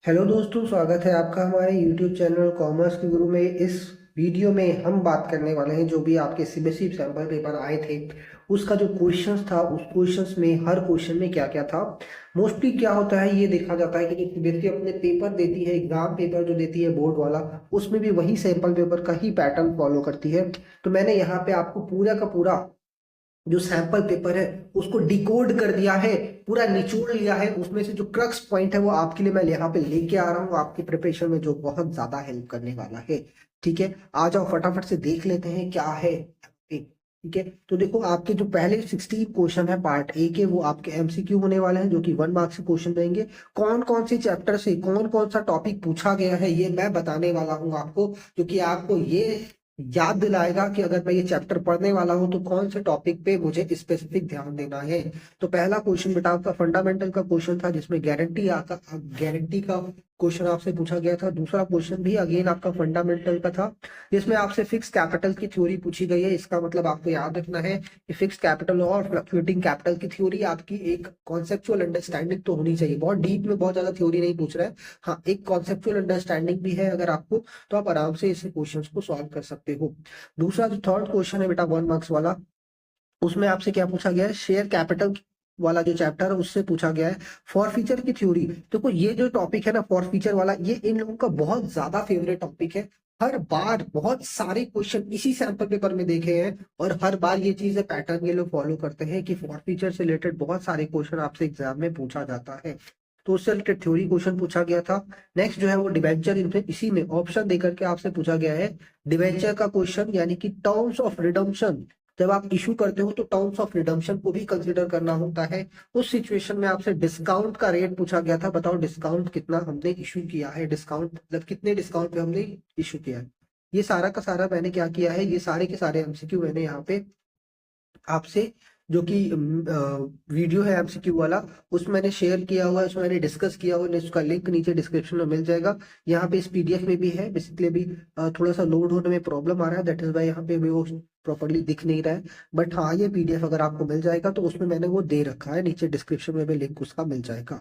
Hello दोस्तों, स्वागत है आपका हमारे YouTube चैनल कॉमर्स के गुरु में। इस वीडियो में हम बात करने वाले हैं जो भी आपके सीबीएसई सैंपल पेपर आए थे उसका जो क्वेश्चंस था, उस क्वेश्चंस में हर क्वेश्चन में क्या क्या था। मोस्टली क्या होता है, ये देखा जाता है कि जो सीबीएसई अपने पेपर देती है, एग्जाम पेपर जो देती है बोर्ड वाला, उसमें भी वही सैंपल पेपर का ही पैटर्न फॉलो करती है। तो मैंने यहाँ पे आपको पूरा का पूरा जो सैंपल पेपर है उसको डिकोड कर दिया है, पूरा निचोड़ लिया है। उसमें से जो क्रक्स पॉइंट है वो आपके लिए मैं यहाँ पे लेके आ रहा हूँ आपकी प्रिपरेशन में, जो बहुत ज्यादा हेल्प करने वाला है। ठीक है, आ जाओ फटाफट से देख लेते हैं क्या है। ठीक है, तो देखो आपके जो पहले 16 क्वेश्चन है पार्ट ए के, वो आपके एमसीक्यू होने वाले हैं जो कि 1 मार्क से क्वेश्चन रहेंगे। कौन कौन से चैप्टर से कौन कौन सा टॉपिक पूछा गया है ये मैं बताने वाला हूँ आपको, क्योंकि आपको ये याद दिलाएगा कि अगर मैं ये चैप्टर पढ़ने वाला हूं तो कौन से टॉपिक पे मुझे स्पेसिफिक ध्यान देना है। तो पहला क्वेश्चन बेटा आपका फंडामेंटल का क्वेश्चन था, जिसमें गारंटी का क्वेश्चन आपसे पूछा गया था। दूसरा क्वेश्चन भी अगेन आपका फंडामेंटल का था, जिसमें आपसे फिक्स कैपिटल की थ्योरी पूछी गई है। इसका मतलब आपको याद रखना है कि फिक्स कैपिटल और फ्लक्चुएटिंग कैपिटल की थ्योरी आपकी एक कॉन्सेप्चुअल अंडरस्टैंडिंग तो होनी चाहिए। बहुत डीप में बहुत ज्यादा थ्योरी नहीं पूछ रहा है, हाँ एक कॉन्सेप्चुअल अंडरस्टैंडिंग भी है अगर आपको, तो आप आराम से इस क्वेश्चंस को सॉल्व कर सकते हो। दूसरा जो थर्ड क्वेश्चन है बेटा 1 मार्क्स वाला, उसमें आपसे क्या पूछा गया है, शेयर कैपिटल वाला जो चैप्टर है उससे पूछा गया है फॉर फीचर की थ्योरी। देखो ये जो टॉपिक है ना फॉर फीचर वाला, ये इन लोगों का बहुत ज्यादा फेवरेट टॉपिक है। हर बार बहुत सारे क्वेश्चन इसी सैंपल पेपर में देखे हैं और हर बार ये चीज पैटर्न ये लोग फॉलो करते हैं कि फॉर फीचर से रिलेटेड बहुत सारे क्वेश्चन आपसे एग्जाम में पूछा जाता है। तो उससे रिलेटेड थ्योरी क्वेश्चन पूछा गया था। नेक्स्ट जो है वो डिवेंचर, इसी में ऑप्शन देकर के आपसे पूछा गया है डिवेंचर का क्वेश्चन, यानी कि टर्म्स ऑफ रिडम्पशन। जब आप इशू करते हो तो टर्म्स ऑफ रिडम्पशन को भी कंसीडर करना होता है। उस सिचुएशन में आपसे डिस्काउंट का रेट पूछा गया था, बताओ डिस्काउंट कितना हमने इशू किया है, डिस्काउंट मतलब कितने डिस्काउंट पे हमने इशू किया है। ये सारा का सारा मैंने क्या किया है, ये सारे के सारे एमसीक्यू मैंने यहाँ पे आपसे जो कि वीडियो है एमसीक्यू वाला, उसमें मैंने शेयर किया हुआ है, उसमें मैंने डिस्कस किया हुआ है, उसका लिंक नीचे डिस्क्रिप्शन में मिल जाएगा। यहाँ पे इस पीडीएफ में भी है, बेसिकली भी थोड़ा सा लोड होने में प्रॉब्लम आ रहा है, दैट इज वाई यहाँ पे भी वो प्रॉपरली दिख नहीं रहा है। बट हाँ ये पीडीएफ अगर आपको मिल जाएगा तो उसमें मैंने वो दे रखा है, नीचे डिस्क्रिप्शन में भी लिंक उसका मिल जाएगा।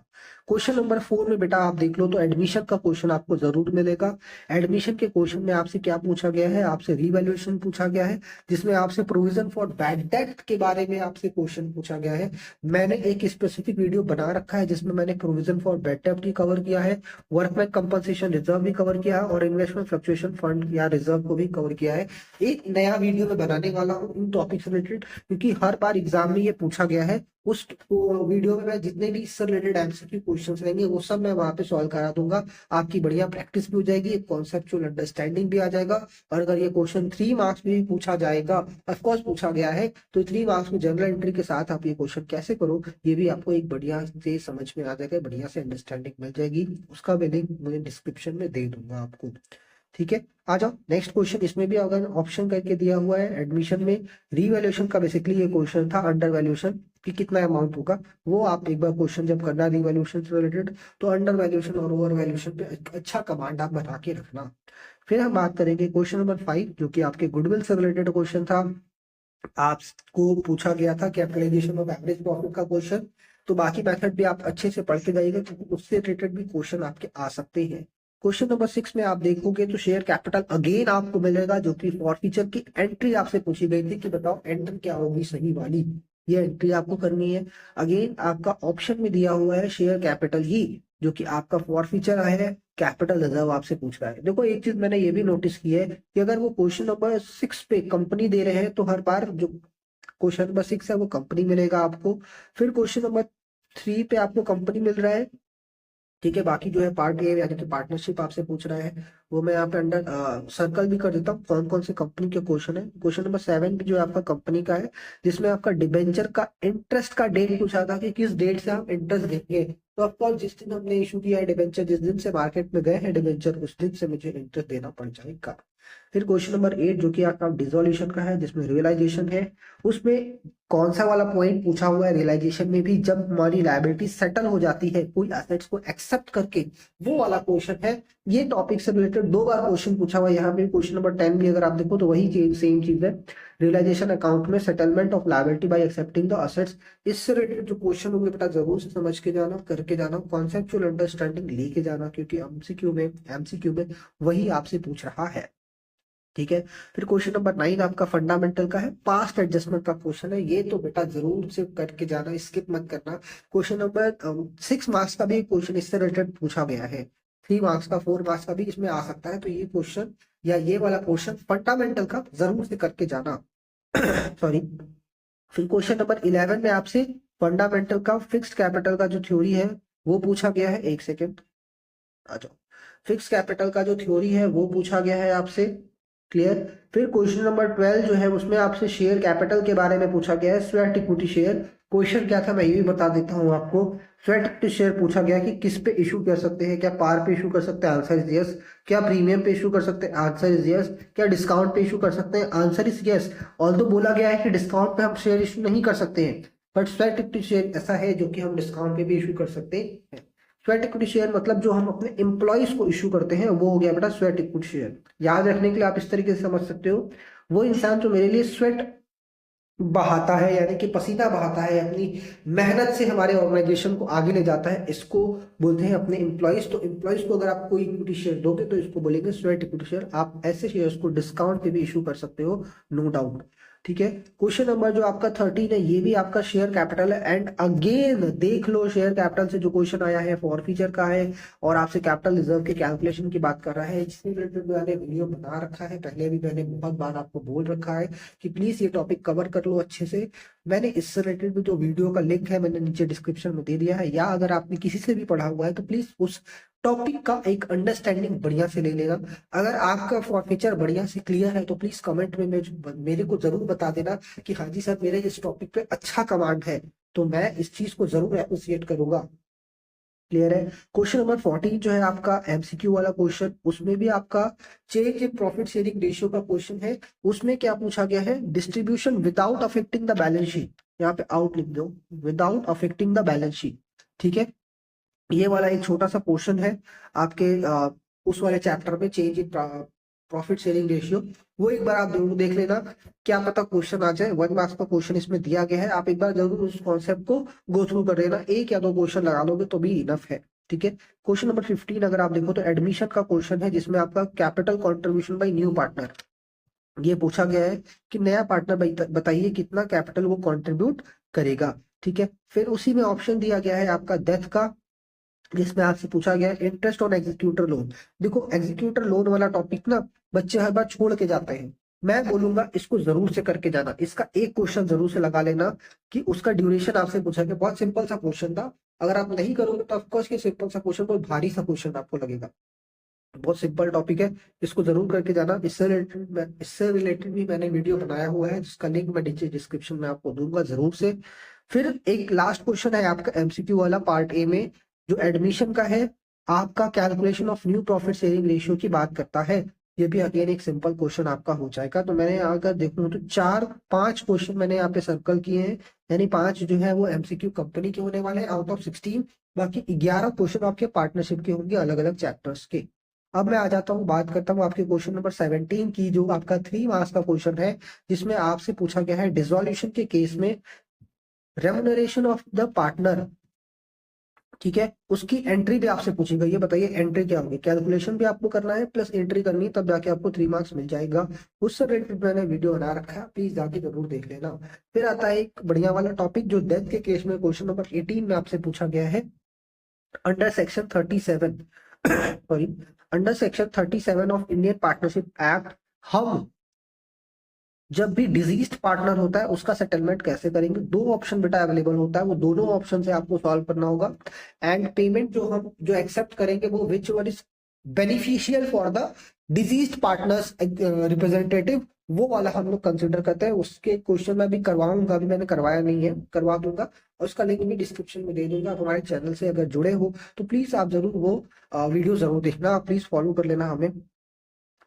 क्वेश्चन नंबर 4 में बेटा आप देख लो तो एडमिशन का क्वेश्चन आपको जरूर मिलेगा। एडमिशन के क्वेश्चन में आपसे क्या पूछा गया है, आपसे रीवैल्यूएशन पूछा गया है, जिसमें आपसे प्रोविजन फॉर बैड डेट के बारे में आपसे क्वेश्चन पूछा गया है। मैंने एक स्पेसिफिक वीडियो बना रखा है जिसमें मैंने प्रोविजन फॉर बैड डेट भी कवर किया है, वर्कमैन कंपनसेशन रिजर्व भी कवर किया है और इन्वेस्टमेंट फ्लक्चुएशन फंड या रिजर्व को भी कवर किया है। एक नया वीडियो में बनाने वाला हूँ इन टॉपिक से रिलेटेड, क्योंकि हर बार एग्जाम में ये पूछा गया है। उस वीडियो में मैं जितने भी इससे रिलेटेड एमसीक्यू क्वेश्चंस रहेंगे वो सब मैं वहां पे सॉल्व करा दूंगा। आपकी बढ़िया प्रैक्टिस भी हो जाएगी, एक कॉन्सेप्चुअल अंडरस्टैंडिंग भी आ जाएगा। और अगर ये क्वेश्चन 3 मार्क्स में भी पूछा जाएगा, ऑफकोर्स पूछा गया है, तो 3 मार्क्स में जनरल एंट्री के साथ आप ये क्वेश्चन कैसे करो ये भी आपको एक बढ़िया से समझ में आ जाएगा, बढ़िया से अंडरस्टैंडिंग मिल जाएगी। उसका भी लिंक मुझे डिस्क्रिप्शन में दे दूंगा आपको। ठीक है, आ जाओ नेक्स्ट क्वेश्चन। इसमें भी अगर ऑप्शन करके दिया हुआ है एडमिशन में रीवैल्यूएशन का, बेसिकली ये क्वेश्चन था अंडर वैल्यूएशन कि कितना अमाउंट होगा। वो आप एक बार क्वेश्चन जब करना रीवैल्यूएशन से रिलेटेड तो अंडर वैल्यूएशन और ओवर वैल्यूएशन पे अच्छा कमांड आप बना के रखना। फिर हम बात करेंगे क्वेश्चन नंबर 5, जो कि आपके गुडविल से रिलेटेड क्वेश्चन था। आपको पूछा गया था कैपिटलाइजेशन ऑफ एवरेज प्रॉफिट का क्वेश्चन। तो बाकी मेथड भी आप अच्छे से पढ़ के जाइएगा, क्योंकि उससे रिलेटेड भी क्वेश्चन आपके आ सकते हैं। क्वेश्चन नंबर 6 में आप देखोगे तो शेयर कैपिटल अगेन आपको मिलेगा, जो कि फॉर फीचर की एंट्री आपसे पूछी गई थी कि बताओ एंट्री क्या होगी सही वाली, ये एंट्री आपको करनी है। अगेन आपका ऑप्शन में दिया हुआ है शेयर कैपिटल ही, जो कि आपका फॉर फीचर है। कैपिटल रिजर्व आपसे पूछ रहा है। देखो एक चीज मैंने ये भी नोटिस की है कि अगर वो क्वेश्चन नंबर 6 पे कंपनी दे रहे हैं तो हर बार जो क्वेश्चन नंबर 6 है वो कंपनी मिलेगा आपको। फिर क्वेश्चन नंबर 3 पे आपको कंपनी मिल रहा है। ठीक है, बाकी जो है पार्ट ए यानी कि पार्टनरशिप आपसे पूछ रहा है, वो मैं यहाँ पे अंडर सर्कल भी कर देता हूँ कौन कौन से कंपनी के क्वेश्चन है। क्वेश्चन नंबर 7 भी जो है आपका कंपनी का है, जिसमें आपका डिबेंचर का इंटरेस्ट का डेट पूछा था कि किस डेट से आप इंटरेस्ट देंगे। तो ऑफकोर्स जिस दिन हमने इशू किया है डिबेंचर, जिस दिन से मार्केट में गए हैं डिबेंचर, उस दिन से मुझे इंटरेस्ट देना पड़ जाएगा। फिर क्वेश्चन नंबर 8 जो कि आपका डिसोल्यूशन का है, जिसमें रियलाइजेशन है, उसमें कौन सा वाला पॉइंट पूछा हुआ है रियलाइजेशन में भी, जब हमारी लायबिलिटी सेटल हो जाती है कोई एसेट्स को एक्सेप्ट करके, वो वाला क्वेश्चन है। ये टॉपिक से रिलेटेड 2 बार क्वेश्चन पूछा हुआ है। यहाँ पे क्वेश्चन नंबर 10 भी अगर आप देखो तो वही चीज सेम चीज है। रियलाइजेशन अकाउंट में settlement of liability bye accepting the assets, इससे रिलेटेड जो क्वेश्चन होंगे बेटा जरूर से समझ के जाना, करके जाना, कॉन्सेप्चुअल अंडरस्टैंडिंग लेके जाना, क्योंकि एमसीक्यू में वही आपसे पूछ रहा है। ठीक है। फिर क्वेश्चन नंबर 9 आपका फंडामेंटल का है, पास्ट एडजस्टमेंट का क्वेश्चन है। ये तो बेटा जरूर से करके जाना, स्किप मत करना। क्वेश्चन नंबर 6 मार्क्स का भी क्वेश्चन इससे रिलेटेड पूछा गया है। 3 मार्क्स का, 4 मार्क्स का भी इसमें आ सकता है। तो ये क्वेश्चन या ये वाला क्वेश्चन फंडामेंटल का जरूर से करके जाना। सॉरी। फिर क्वेश्चन नंबर 11 में आपसे फंडामेंटल का फिक्स्ड कैपिटल का जो थ्योरी है वो पूछा गया है। एक सेकेंड आ जाओ। फिक्स कैपिटल का जो थ्योरी है वो पूछा गया है आपसे। क्लियर। फिर क्वेश्चन नंबर 12 जो है उसमें आपसे शेयर कैपिटल के बारे में पूछा गया है, स्वेट इक्विटी शेयर। क्वेश्चन क्या था मैं ये भी बता देता हूँ आपको। स्वेट इक्विटी शेयर पूछा गया कि किस पे इशू कर सकते हैं, क्या पार पे इशू कर सकते हैं, आंसर इज यस। क्या प्रीमियम पे इशू कर सकते हैं, आंसर इज यस। क्या डिस्काउंट पे इशू कर सकते हैं, आंसर इज यस। ऑल्दो बोला गया है कि डिस्काउंट पे हम शेयर इशू नहीं कर सकते हैं, बट स्वेट इक्विटी शेयर ऐसा है जो कि हम डिस्काउंट पे भी इशू कर सकते हैं। स्वेट इक्विटी शेयर मतलब जो हम अपने एम्प्लॉयज को इशू करते हैं वो हो गया बेटा स्वेट इक्विटी शेयर। याद रखने के लिए आप इस तरीके से समझ सकते हो, वो इंसान जो मेरे लिए स्वेट बहाता है, यानी कि पसीना बहाता है, अपनी मेहनत से हमारे ऑर्गेनाइजेशन को आगे ले जाता है, इसको बोलते हैं अपने एम्प्लॉयज। तो एम्प्लॉयज को अगर आप कोई इक्विटी शेयर दोगे तो इसको बोलेंगे स्वेट इक्विटी शेयर। आप ऐसे शेयर्स को डिस्काउंट पे भी इशू कर सकते हो, नो डाउट। ठीक है। क्वेश्चन नंबर जो आपका 13 है ये भी आपका शेयर कैपिटल है। एंड अगेन देख लो, शेयर कैपिटल से जो क्वेश्चन आया है फॉर फीचर का है और आपसे कैपिटल रिजर्व के कैलकुलेशन की बात कर रहा है, जिससे रिलेटेड मैंने वीडियो बना रखा है, पहले भी मैंने बहुत बार आपको बोल रखा है कि प्लीज ये टॉपिक कवर कर लो अच्छे से। मैंने इससे रिलेटेड भी जो वीडियो का लिंक है मैंने नीचे डिस्क्रिप्शन में दे दिया है, या अगर आपने किसी से भी पढ़ा हुआ है तो प्लीज उस टॉपिक का एक अंडरस्टैंडिंग बढ़िया से ले लेना। अगर आपका फॉर्फीचर बढ़िया से क्लियर है तो प्लीज कमेंट में मेरे को जरूर बता देना कि हाँ जी सर मेरे इस टॉपिक पे अच्छा कमांड है, तो मैं इस चीज को जरूर अप्रिशिएट करूंगा। क्लियर है। क्वेश्चन नंबर 14 जो है आपका एमसीक्यू वाला क्वेश्चन, उसमें भी आपका change in profit sharing ratio का क्वेश्चन है। उसमें क्या पूछा गया है, distribution without affecting the balance sheet. यहाँ पे आउट लिख दो, without affecting the balance sheet. ठीक है। ये वाला एक छोटा सा पोर्शन है आपके उस वाले चैप्टर में, change in profit sharing ratio. वो एक बार आप जरूर देख लेना, क्या पता क्वेश्चन आ जाए। 1 मार्क्स का क्वेश्चन इसमें दिया गया है, आप एक बार जरूर उस कॉन्सेप्ट को गो थ्रू कर लेना। 1 या 2 क्वेश्चन लगा लोगे तो भी इनफ है। ठीक है। क्वेश्चन नंबर 15 अगर आप देखो तो एडमिशन का क्वेश्चन है, जिसमें आपका capital contribution by new partner ये पूछा गया है कि नया पार्टनर बताइए कितना कैपिटल वो कंट्रीब्यूट करेगा। ठीक है। फिर उसी में ऑप्शन दिया गया है आपका डेथ का, जिसमें आपसे पूछा गया है इंटरेस्ट ऑन एग्जीक्यूटर लोन। देखो एग्जीक्यूटर लोन वाला टॉपिक ना बच्चे हर बार छोड़ के जाते हैं, मैं बोलूंगा इसको जरूर से करके जाना। इसका एक क्वेश्चन जरूर से लगा लेना कि उसका ड्यूरेशन आपसे पूछा गया, बहुत सिंपल सा क्वेश्चन था। अगर आप नहीं करोगे तो ऑफकोर्स ये सिंपल सा क्वेश्चन बहुत भारी सा क्वेश्चन आपको लगेगा। बहुत सिंपल टॉपिक है, इसको जरूर करके जाना। इससे रिलेटेड भी मैंने वीडियो बनाया हुआ है, जिसका लिंक मैं नीचे डिस्क्रिप्शन में आपको दूंगा जरूर से। फिर एक लास्ट क्वेश्चन है आपका एमसीक्यू वाला पार्ट ए में, जो एडमिशन का है, आपका calculation of new profit sharing ratio की बात करता है। ये भी अगेन एक सिंपल क्वेश्चन आपका हो जाएगा। तो मैंने अगर देखूं तो 4-5 क्वेश्चन मैंने यहाँ पे सर्कल किए हैं, यानी 5 जो है वो एमसीक्यू कंपनी के होने वाले हैं आउट ऑफ 16। बाकी 11 क्वेश्चन आपके पार्टनरशिप के होंगे अलग अलग चैप्टर्स के। अब मैं आ जाता हूँ, बात करता हूँ आपके क्वेश्चन नंबर 17 की, जो आपका 3 मार्क्स का क्वेश्चन है, जिसमें आपसे पूछा गया है डिसोल्यूशन के केस में रेम्युनरेशन ऑफ द पार्टनर। ठीक है। उसकी एंट्री भी आपसे पूछी गई है, बताइए एंट्री क्या होगी। कैलकुलेशन भी आपको करना है प्लस एंट्री करनी है, तब जाके आपको 3 मार्क्स मिल जाएगा। उससे रिलेटेड मैंने वीडियो बना रखा है, प्लीज जाके जरूर देख लेना। फिर आता है एक बढ़िया वाला टॉपिक जो डेथ के केस में क्वेश्चन नंबर 18 में आपसे पूछा गया है। Under section 37 sorry, under section 37 of Indian partnership act, हम जब भी डिजीज्ड पार्टनर होता है उसका सेटलमेंट कैसे करेंगे। 2 ऑप्शन बेटा अवेलेबल होता है, वो दोनों ऑप्शन से आपको सॉल्व करना होगा। एंड पेमेंट जो हम जो एक्सेप्ट करेंगे वो which one is beneficial for the diseased partners representative, वो वाला हम लोग कंसिडर करते हैं। उसके क्वेश्चन मैं भी करवाऊंगा, अभी मैंने करवाया नहीं है, करवा दूंगा, और उसका लिंक भी डिस्क्रिप्शन में दे दूंगा। आप हमारे चैनल से अगर जुड़े हो तो प्लीज आप जरूर वो वीडियो जरूर देखना, प्लीज फॉलो कर लेना हमें।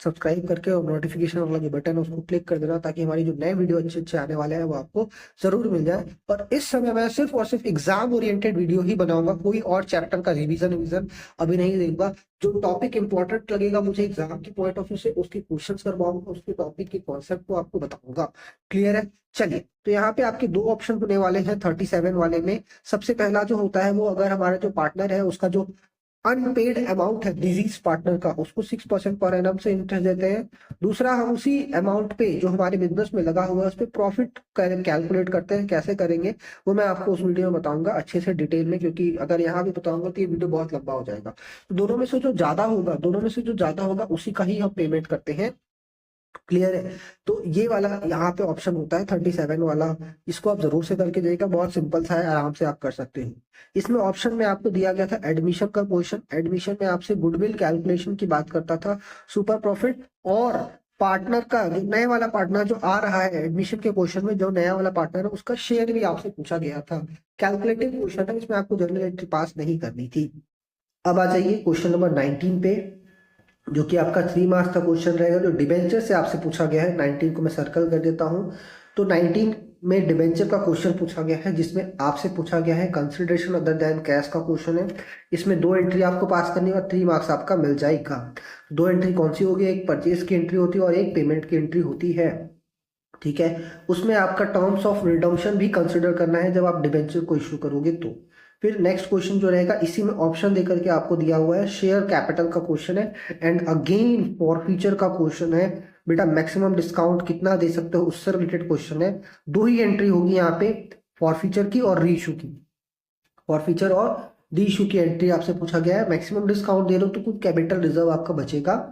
सब्सक्राइब करके और नोटिफिकेशन वाला जो बटन है उसको क्लिक कर देना, ताकि हमारी जो नए वीडियो अच्छे अच्छे आने वाले हैं वो आपको जरूर मिल जाए। और इस समय मैं सिर्फ और सिर्फ एग्जाम ओरिएंटेड वीडियो ही बनाऊंगा, कोई और चैप्टर का रिवीजन अभी नहीं दूंगा। जो टॉपिक इंपॉर्टेंट लगेगा मुझे एग्जाम के पॉइंट ऑफ व्यू से, उसके क्वेश्चंस करवाऊंगा, उसके टॉपिक के कॉन्सेप्ट को आपको बताऊंगा। क्लियर है? चलिए, तो यहाँ पे आपके दो ऑप्शन होने वाले हैं 37 वाले में। सबसे पहला जो होता है वो, अगर हमारा जो पार्टनर है उसका जो अनपेड अमाउंट है डिजीज पार्टनर का, उसको 6% पर एनम से इंटरेस्ट देते हैं। दूसरा, हम उसी अमाउंट पे जो हमारे बिजनेस में लगा हुआ है उस पर प्रॉफिट कैलकुलेट करते हैं। कैसे करेंगे वो मैं आपको उस वीडियो में बताऊंगा अच्छे से डिटेल में, क्योंकि अगर यहाँ भी बताऊंगा तो ये वीडियो बहुत लंबा हो जाएगा। तो दोनों में से जो ज्यादा होगा उसी का ही हम पेमेंट करते हैं। क्लियर है? तो ये वाला यहाँ पे ऑप्शन होता है 37 वाला, इसको आप जरूर से करके जाइएगा। बहुत सिंपल सा है, आराम से आप कर सकते हो। इसमें ऑप्शन में आपको दिया गया था एडमिशन का क्वेश्चन। एडमिशन में आपसे गुडविल कैलकुलेशन की बात करता था, सुपर प्रॉफिट और पार्टनर का, जो नया वाला पार्टनर जो आ रहा है एडमिशन के क्वेश्चन में, जो नया वाला पार्टनर है उसका शेयर भी आपसे पूछा गया था। कैलकुलेटिव क्वेश्चन है, इसमें आपको जनरल एंट्री पास नहीं करनी थी। अब आ जाइए क्वेश्चन नंबर 19 पे, जो कि आपका 3 मार्क्स का क्वेश्चन रहेगा, जो डिबेंचर से आपसे पूछा गया है। 19 को मैं सर्कल कर देता हूं। तो 19 में डिबेंचर का क्वेश्चन पूछा गया है, जिसमें आपसे पूछा गया है कंसिडरेशन अदर देन कैश का क्वेश्चन है। इसमें 2 एंट्री आपको पास करनी है और 3 मार्क्स आपका मिल जाएगा। 2 एंट्री कौन सी होगी? एक परचेज की एंट्री होती है और एक पेमेंट की एंट्री होती है। ठीक है? उसमें आपका टर्म्स ऑफ रिडम्पशन भी कंसिडर करना है जब आप डिबेंचर को इश्यू करोगे तो। फिर नेक्स्ट क्वेश्चन जो रहेगा, इसी में ऑप्शन देकर के आपको दिया हुआ है, शेयर कैपिटल का क्वेश्चन है एंड अगेन फॉर फ्यूचर का क्वेश्चन है। बेटा मैक्सिमम डिस्काउंट कितना दे सकते हो उससे रिलेटेड क्वेश्चन है। 2 ही एंट्री होगी यहाँ पे, फॉर फ्यूचर की और रीइश्यू की। फॉर फ्यूचर और रीइश्यू की एंट्री आपसे पूछा गया है। मैक्सिमम डिस्काउंट दे रहे हो तो कुछ कैपिटल रिजर्व आपका बचेगा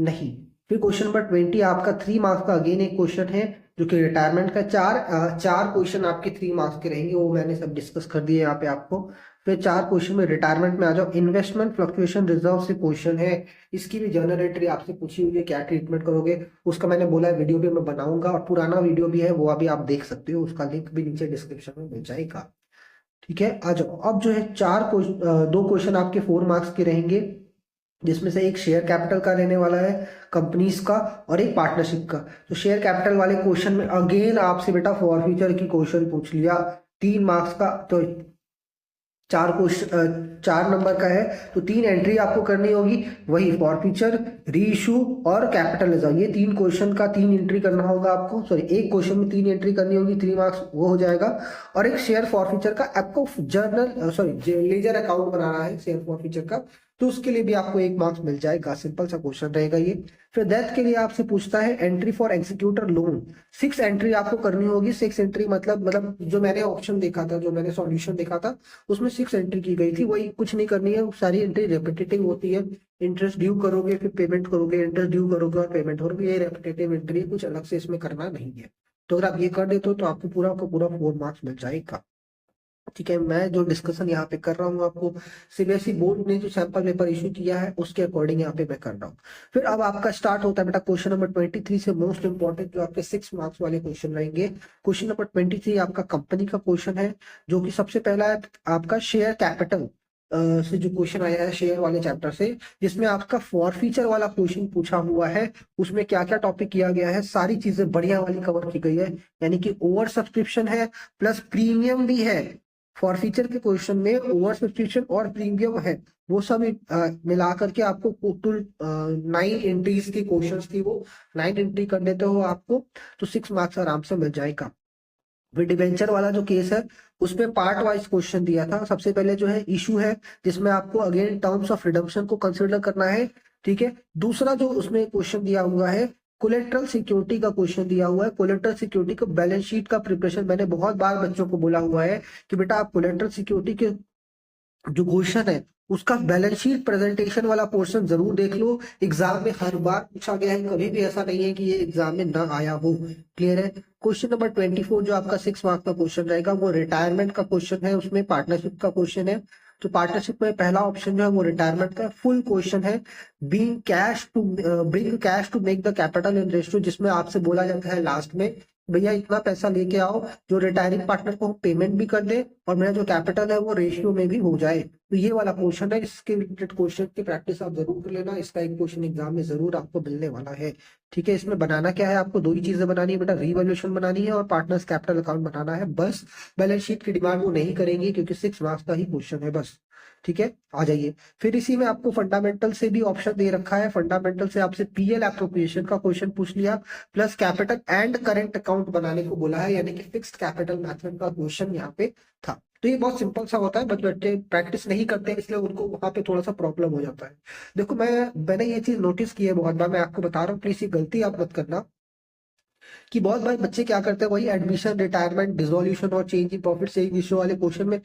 नहीं। फिर क्वेश्चन नंबर 20 आपका 3 मार्क्स का अगेन एक क्वेश्चन है, जो कि रिटायरमेंट का। चार क्वेश्चन आपके 3 मार्क्स के रहेंगे, वो मैंने सब डिस्कस कर दिए यहाँ पे आपको। फिर 4 क्वेश्चन में रिटायरमेंट में आ जाओ। इन्वेस्टमेंट फ्लक्चुएशन रिजर्व से क्वेश्चन है, इसकी भी जनरल एंट्री आपसे पूछी हुई है, क्या ट्रीटमेंट करोगे उसका मैंने बोला है वीडियो भी मैं बनाऊंगा, और पुराना वीडियो भी है वो अभी आप देख सकते हो, उसका लिंक भी नीचे डिस्क्रिप्शन में मिल जाएगा। ठीक है, आ जाओ। अब जो है 2 क्वेश्चन आपके 4 मार्क्स के रहेंगे, जिसमें से एक शेयर कैपिटल का रहने वाला है कंपनीज का, और एक पार्टनरशिप का। तो शेयर कैपिटल वाले क्वेश्चन में अगेन आपसे बेटा फॉर फ्यूचर की क्वेश्चन पूछ लिया 3 मार्क्स का। तो 4 नंबर का है, तो 3 एंट्री आपको करनी होगी, वही फॉर फ्यूचर, रीइश्यू और कैपिटल रिजर्व। ये 3 क्वेश्चन का 3 एंट्री करना होगा आपको। सॉरी, एक क्वेश्चन में 3 एंट्री करनी होगी, 3 मार्क्स वो हो जाएगा। और एक शेयर फॉर फ्यूचर का आपको लेजर अकाउंट बनाना है शेयर फॉर फ्यूचर का, तो उसके लिए भी आपको 1 मार्क्स मिल जाएगा। सिंपल सा क्वेश्चन रहेगा ये। फिर डेथ के लिए आपसे पूछता है entry for executor loan. 6 entry आपको करनी होगी। 6 एंट्री मतलब जो मैंने ऑप्शन देखा था, जो मैंने सॉल्यूशन देखा था, उसमें 6 एंट्री की गई थी। वही, कुछ नहीं करनी है, सारी एंट्री रेपिटेटिव होती है। इंटरेस्ट ड्यू करोगे, फिर पेमेंट करोगे, इंटरेस्ट ड्यू करोगे और पेमेंट करोगे, ये रेपिटेटिव एंट्री है, कुछ अलग से इसमें करना नहीं है। तो अगर आप ये कर देते हो तो आपको पूरा का पूरा 4 मार्क्स मिल जाएगा। ठीक है, मैं जो डिस्कशन यहाँ पे कर रहा हूँ आपको सीबीएसई बोर्ड ने जो सैंपल पेपर इशू किया है उसके अकॉर्डिंग यहाँ पे मैं कर रहा हूँ। फिर अब आपका स्टार्ट होता है बेटा क्वेश्चन नंबर 23 से, मोस्ट इंपॉर्टेंट, जो आपके 6 मार्क्स वाले क्वेश्चन रहेंगे। क्वेश्चन नंबर 23 आपका कंपनी का क्वेश्चन है, जो कि सबसे पहला है आपका शेयर कैपिटल से जो क्वेश्चन आया है शेयर वाले चैप्टर से, जिसमें आपका फॉर फीचर वाला क्वेश्चन पूछा हुआ है। उसमें क्या क्या टॉपिक किया गया है, सारी चीजें बढ़िया वाली कवर की गई है। यानी कि ओवर सब्सक्रिप्शन है प्लस प्रीमियम भी है। फॉर फीचर के क्वेश्चन में ओवर सब्सक्रिप्शन और प्रीमियम है, वो सब मिला करके आपको टोटल 9 एंट्रीज की क्वेश्चन थी, वो 9 एंट्री कर देते हो आपको, तो 6 मार्क्स आराम से मिल जाएगा। फिर डिबेंचर वाला जो केस है उसमें पार्ट वाइज क्वेश्चन दिया था। सबसे पहले जो है इशू है, जिसमें आपको अगेन टर्म्स ऑफ रिडम्पशन को कंसिडर करना है। ठीक है, दूसरा जो उसमें क्वेश्चन दिया हुआ है, कोलेट्रल सिक्योरिटी का क्वेश्चन दिया हुआ है। कोलेट्रल सिक्योरिटी का बैलेंस शीट का प्रिपरेशन, मैंने बहुत बार बच्चों को बोला हुआ है कि बेटा आप कोलेट्रल सिक्योरिटी के जो क्वेश्चन है उसका बैलेंस शीट प्रेजेंटेशन वाला पोर्शन जरूर देख लो। एग्जाम में हर बार पूछा गया है, कभी भी ऐसा नहीं है कि ये एग्जाम में ना आया हो। क्लियर है? क्वेश्चन नंबर 24 जो आपका 6 मार्क्स का क्वेश्चन रहेगा, वो रिटायरमेंट का क्वेश्चन है। उसमें पार्टनरशिप का क्वेश्चन है। तो पार्टनरशिप में पहला ऑप्शन जो है वो रिटायरमेंट का फुल क्वेश्चन है, bring cash to make the capital in ratio, जिसमें आपसे बोला जाता है लास्ट में भैया इतना पैसा लेके आओ जो रिटायरिंग पार्टनर को पेमेंट भी कर दे और मेरा जो कैपिटल है वो रेशियो में भी हो जाए। तो ये वाला क्वेश्चन है, इसके रिलेटेड क्वेश्चन की प्रैक्टिस आप जरूर कर लेना, इसका एक क्वेश्चन एग्जाम में जरूर आपको मिलने वाला है। ठीक है, इसमें बनाना क्या है, आपको दो ही चीजें बनानी है बेटा, रीवैल्यूएशन बनानी है और पार्टनर्स कैपिटल अकाउंट बनाना है बस। बैलेंस शीट की डिमांड वो नहीं करेंगे क्योंकि 6 मार्क्स का ही क्वेश्चन है बस। ठीक है, आ जाइए। फिर इसी में आपको फंडामेंटल से भी ऑप्शन दे रखा है, फंडामेंटल से आपसे पीएल एप्रोप्रिएशन का क्वेश्चन पूछ लिया, plus capital and current account बनाने को बोला है, यानी कि फिक्स्ड कैपिटल मेथड का क्वेश्चन यहाँ पे था। तो ये बहुत सिंपल सा होता है, बट बच्चे प्रैक्टिस नहीं करते हैं इसलिए उनको वहां पे थोड़ा सा प्रॉब्लम हो जाता है। देखो मैंने ये चीज नोटिस की है बहुत बार, मैं आपको बता रहा हूँ, प्लीज ये गलती आप मत करना कि बहुत बार बच्चे क्या करते हैं, वही एडमिशन, रिटायरमेंट, डिसोल्यूशन और change in profit saving ratio वाले क्वेश्चन में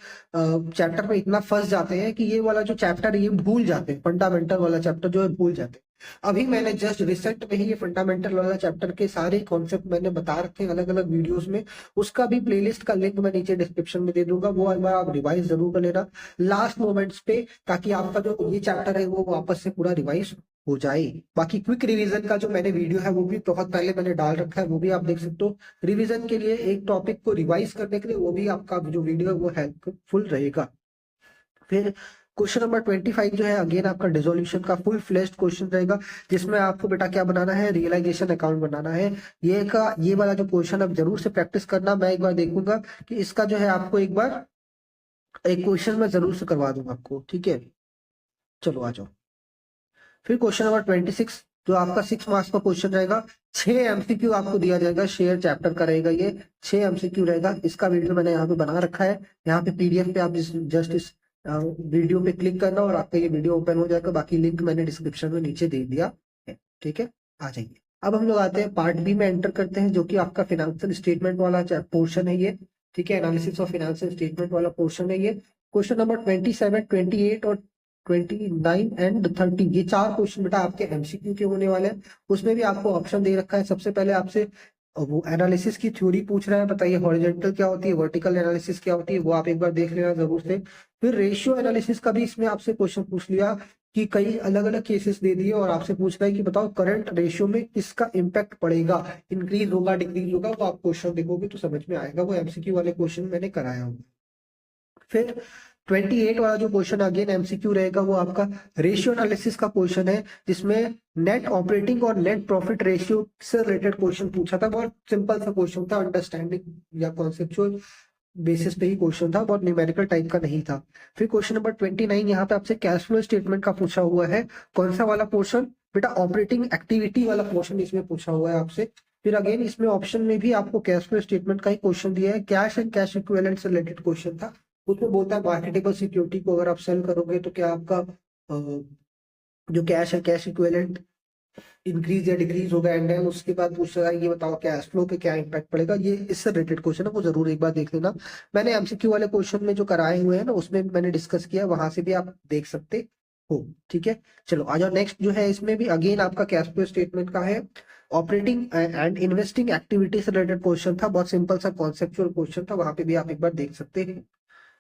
चैप्टर में इतना फंस जाते हैं कि ये वाला जो चैप्टर है ये भूल जाते हैं, फंडामेंटल वाला चैप्टर जो है भूल जाते हैं। अभी मैंने जस्ट रिसेंट में ही ये फंडामेंटल वाला चैप्टर के सारे कॉन्सेप्ट मैंने बता रखे हैं अलग अलग वीडियोस में, उसका भी प्लेलिस्ट का लिंक मैं नीचे डिस्क्रिप्शन में दे दूंगा, वो एक बार आप रिवाइज जरूर कर लेना लास्ट मोमेंट्स पे, ताकि आपका जो ये चैप्टर है वो वापस से पूरा रिवाइज हो जाए। बाकी क्विक रिवीजन का जो मैंने वीडियो है वो भी बहुत पहले मैंने डाल रखा है, वो भी आप देख सकते हो। रिवीजन के लिए एक टॉपिक को रिवाइज करने के लिए वो भी आपका जो वीडियो है वो हेल्पफुल रहेगा। फिर क्वेश्चन नंबर 25 जो है अगेन आपका डिसोल्यूशन का फुल फ्लेश्ड क्वेश्चन रहेगा, जिसमें आपको बेटा क्या बनाना है, रियलाइजेशन अकाउंट बनाना है। ये वाला जो क्वेश्चन अब जरूर से प्रैक्टिस करना, मैं एक बार देखूंगा कि इसका जो है आपको एक बार एक क्वेश्चन मैं जरूर से करवा दूंगा आपको। ठीक है, चलो आ जाओ। फिर क्वेश्चन नंबर 26 जो आपका 6 मार्क्स का क्वेश्चन रहेगा, 6 एमसीक्यू आपको दिया जाएगा, शेयर चैप्टर का रहेगा ये, 6 एमसीक्यू रहेगा। इसका वीडियो मैंने यहाँ पे बना रखा है, यहाँ पे पीडीएफ पे आप जस्ट इस वीडियो पे क्लिक करना और आपका ये वीडियो ओपन हो जाएगा, बाकी लिंक मैंने डिस्क्रिप्शन में नीचे दे दिया है। ठीक है, आ जाइए। अब हम लोग आते हैं पार्ट बी में एंटर करते हैं, जो कि आपका फाइनेंशियल स्टेटमेंट वाला पोर्शन है ये। ठीक है, एनालिसिस ऑफ फाइनेंशियल स्टेटमेंट वाला पोर्शन है ये। क्वेश्चन नंबर 27, 28 और 29 एंड 30, ये 4 क्वेश्चन बेटा आपके एमसीक्यू के होने वाले हैं। उसमें भी आपको ऑप्शन दे रखा है, सबसे पहले आपसे वो एनालिसिस की थ्योरी पूछ रहा है, बताइए हॉरिजॉन्टल क्या होती है, वर्टिकल एनालिसिस क्या होती है, वो आप एक बार देख लेना जरूर से। फिर रेशियो एनालिसिस का भी इसमें आपसे क्वेश्चन पूछ लिया कि कई अलग अलग केसेस दे दिए और आपसे पूछ रहा है कि बताओ करंट रेशियो में किसका इम्पैक्ट पड़ेगा, इंक्रीज होगा डिक्रीज होगा, वो आप क्वेश्चन देखोगे तो समझ में आएगा, वो एमसीक्यू वाले क्वेश्चन मैंने कराया होगा। फिर 28 वाला जो क्वेश्चन अगेन एमसीक्यू रहेगा, वो आपका रेशियो एनालिसिस का क्वेश्चन है, जिसमें नेट ऑपरेटिंग और नेट प्रॉफिट रेशियो से रिलेटेड क्वेश्चन पूछा था। बहुत सिंपल सा क्वेश्चन था, अंडरस्टैंडिंग या कॉन्सेप्चुअल बेसिस पे ही क्वेश्चन था, बहुत न्यूमेरिकल टाइप का नहीं था। फिर क्वेश्चन नंबर 29 यहाँ पे आपसे कैश फ्लो स्टेटमेंट का पूछा हुआ है। कौन सा वाला पोर्शन बेटा, ऑपरेटिंग एक्टिविटी वाला पोर्शन इसमें पूछा हुआ है आपसे। फिर अगेन इसमें ऑप्शन में भी आपको कैश फ्लो स्टेटमेंट का ही क्वेश्चन दिया है, कैश एंड कैश इक्विवेलेंट से रिलेटेड क्वेश्चन था। उसमें बोलता है मार्केटेबल सिक्योरिटी को अगर आप सेल करोगे तो क्या आपका जो कैश है कैश इक्विवेलेंट इंक्रीज या डिक्रीज होगा, एंड देन उसके बाद पूछ रहा है ये बताओ कैश फ्लो पे क्या इंपैक्ट पड़ेगा। ये इससे रिलेटेड क्वेश्चन है, वो जरूर एक बार देख लेना। मैंने एमसीक्यू वाले क्वेश्चन में जो कराए हुए हैं ना उसमें मैंने डिस्कस किया, वहां से भी आप देख सकते हो। ठीक है, चलो आ जाओ। नेक्स्ट जो है इसमें भी अगेन आपका कैश फ्लो स्टेटमेंट का है, ऑपरेटिंग एंड इन्वेस्टिंग एक्टिविटी से रिलेटेड क्वेश्चन था, बहुत सिंपल सा कॉन्सेप्चुअल क्वेश्चन था, वहां पे भी आप एक बार देख सकते हैं।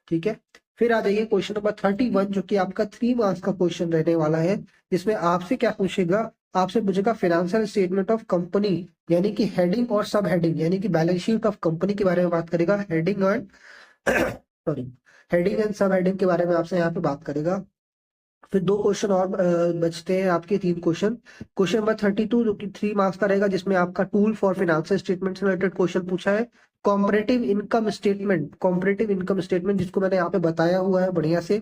ठीक है, फिर आ जाइए क्वेश्चन नंबर 31 जो कि आपका 3 मार्क्स का क्वेश्चन रहने वाला है, जिसमें आपसे क्या पूछेगा, आपसे पूछेगा फाइनेंशियल स्टेटमेंट ऑफ कंपनी, यानी कि हेडिंग और सब हेडिंग, यानी कि बैलेंस शीट ऑफ कंपनी के बारे में बात करेगा, heading and sorry heading and सब हेडिंग के बारे में आपसे यहाँ पे बात करेगा। फिर 2 क्वेश्चन और बचते हैं आपके, 3 क्वेश्चन। क्वेश्चन नंबर 32 जो कि 3 मार्क्स का रहेगा, जिसमें आपका टूल फॉर फाइनेंशियल स्टेटमेंट से रिलेटेड क्वेश्चन पूछा है। कॉम्परेटिव इनकम स्टेटमेंट जिसको मैंने यहाँ पे बताया हुआ है बढ़िया से।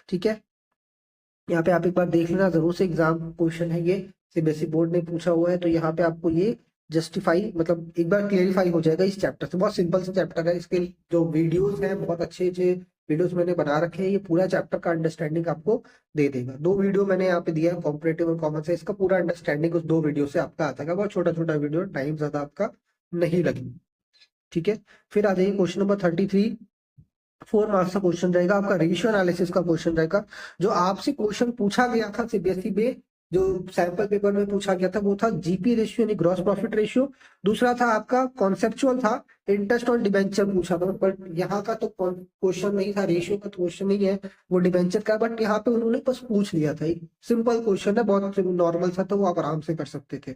ठीक है, यहाँ पे आप एक बार देख लेना जरूर से, एग्जाम क्वेश्चन है ये, सीबीएसई बोर्ड ने पूछा हुआ है, तो यहाँ पे आपको ये जस्टिफाई मतलब एक बार क्लियरिफाई हो जाएगा इस चैप्टर से। बहुत सिंपल सा चैप्टर है, इसके जो वीडियोस हैं बहुत अच्छे अच्छे वीडियोस मैंने बना रखे हैं, ये पूरा चैप्टर का अंडरस्टैंडिंग आपको दे देगा। 2 वीडियो मैंने यहाँ पे दिया है, कॉम्परेटिव और कॉमन से, इसका पूरा अंडरस्टैंडिंग उस 2 वीडियो से आपका आ जाएगा। बहुत छोटा छोटा वीडियो, टाइम ज्यादा आपका नहीं लगेगा। ठीक है, फिर आ जाइए क्वेश्चन नंबर 33, 4 मार्क्स का क्वेश्चन रहेगा आपका, रेशियो एनालिसिस का क्वेश्चन रहेगा। जो आपसे क्वेश्चन पूछा गया था सीबीएसई में, जो सैंपल पेपर में पूछा गया था, वो था जीपी रेशियो यानी ग्रॉस प्रॉफिट रेशियो। दूसरा था आपका कॉन्सेप्चुअल था, इंटरेस्ट ऑन डिबेंचर पूछा था, बट यहाँ का तो क्वेश्चन नहीं था, रेशियो का क्वेश्चन नहीं है, वो डिबेंचर का, बट यहाँ पे उन्होंने बस पूछ लिया था। एक सिंपल क्वेश्चन है, बहुत नॉर्मल सा, तो वो आप आराम से कर सकते थे।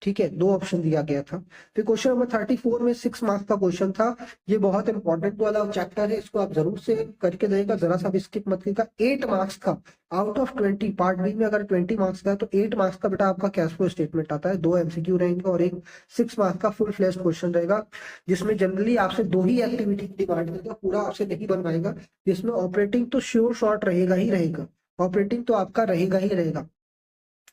ठीक है, 2 ऑप्शन दिया गया था। फिर क्वेश्चन नंबर 34 में 6 मार्क्स का क्वेश्चन था। ये बहुत इंपॉर्टेंट वाला चैप्टर है, इसको आप जरूर से करके देगा, जरा सा भी स्किप मत करिएगा। 8 मार्क्स का आउट ऑफ 20, पार्ट बी में अगर 20 मार्क्स का है तो 8 मार्क्स का बेटा आपका कैश फ्लो स्टेटमेंट आता है। 2 एमसीक्यू रहेंगे और एक 6 मार्क्स का फुल फ्लैश क्वेश्चन रहेगा, जिसमें जनरली आपसे 2 ही एक्टिविटी डिमांड करेगा, पूरा आपसे नहीं बनवाएगा। जिसमें ऑपरेटिंग तो श्योर शॉर्ट रहेगा ही रहेगा, ऑपरेटिंग तो आपका रहेगा ही रहेगा।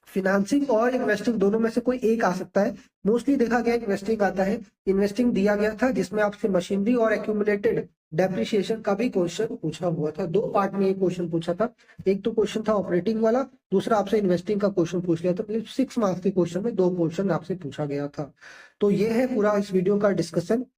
फिनांसिंग और इन्वेस्टिंग दोनों में से कोई एक आ सकता है। मोस्टली देखा गया इन्वेस्टिंग आता है। इन्वेस्टिंग दिया गया था जिसमें आपसे मशीनरी और एक्यूमुलेटेड डेप्रिसिएशन का भी क्वेश्चन पूछा हुआ था। 2 पार्ट में ये क्वेश्चन पूछा था। एक तो क्वेश्चन था ऑपरेटिंग वाला, दूसरा आपसे इन्वेस्टिंग का क्वेश्चन पूछ लिया था। 6 मार्क्स के क्वेश्चन में 2 क्वेश्चन आपसे पूछा गया था। तो ये है पूरा इस वीडियो का डिस्कशन।